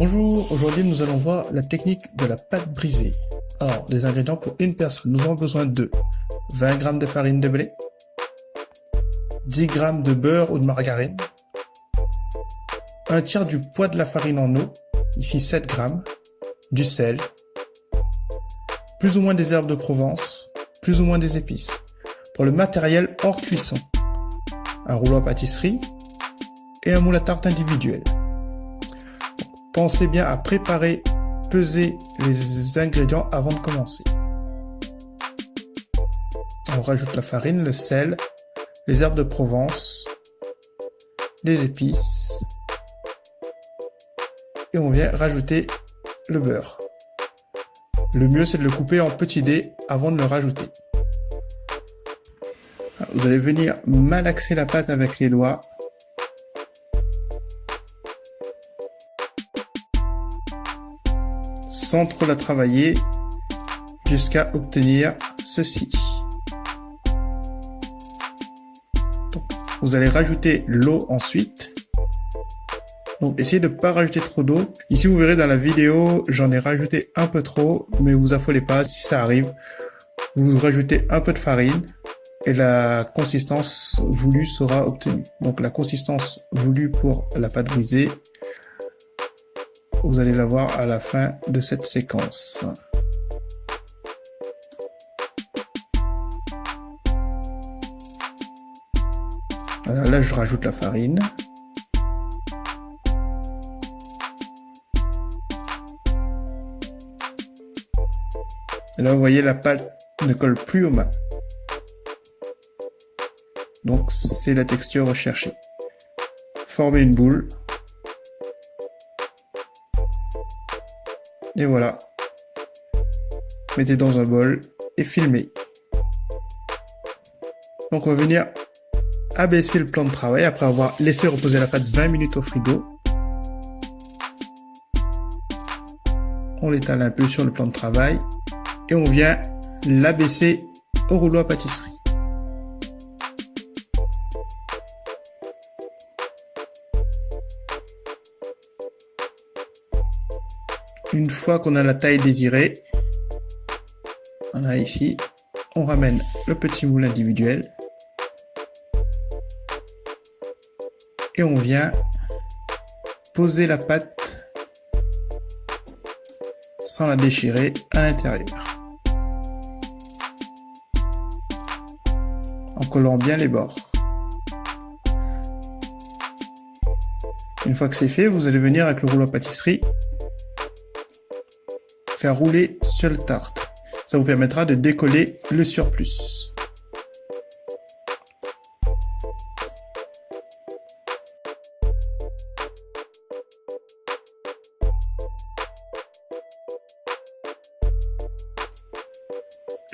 Bonjour, aujourd'hui nous allons voir la technique de la pâte brisée. Alors, les ingrédients pour une personne, nous avons besoin de 20 g de farine de blé, 10 g de beurre ou de margarine, un tiers du poids de la farine en eau, ici 7 g, du sel, plus ou moins des herbes de Provence, plus ou moins des épices. Pour le matériel hors cuisson, un rouleau à pâtisserie et un moule à tarte individuel. Pensez bien à préparer, peser les ingrédients avant de commencer. On rajoute la farine, le sel, les herbes de Provence, les épices et on vient rajouter le beurre. Le mieux c'est de le couper en petits dés avant de le rajouter. Vous allez venir malaxer la pâte avec les doigts. Sans trop la travailler jusqu'à obtenir ceci. Donc, vous allez rajouter l'eau ensuite. Donc essayez de ne pas rajouter trop d'eau. Ici vous verrez dans la vidéo, j'en ai rajouté un peu trop, mais vous affolez pas si ça arrive. Vous rajoutez un peu de farine et la consistance voulue sera obtenue. Donc la consistance voulue pour la pâte brisée, vous allez la voir à la fin de cette séquence. Voilà, là je rajoute la farine. Et là vous voyez la pâte ne colle plus aux mains. Donc c'est la texture recherchée. Formez une boule. Et voilà. Mettez dans un bol et filmez. Donc on va venir abaisser le plan de travail après avoir laissé reposer la pâte 20 minutes au frigo. On l'étale un peu sur le plan de travail et on vient l'abaisser au rouleau à pâtisserie. Une fois qu'on a la taille désirée, voilà ici, on ramène le petit moule individuel et on vient poser la pâte sans la déchirer à l'intérieur, en collant bien les bords. Une fois que c'est fait, vous allez venir avec le rouleau à pâtisserie faire rouler sur le tarte. Ça vous permettra de décoller le surplus.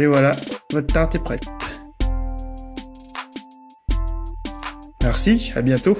Et voilà, votre tarte est prête. Merci, à bientôt.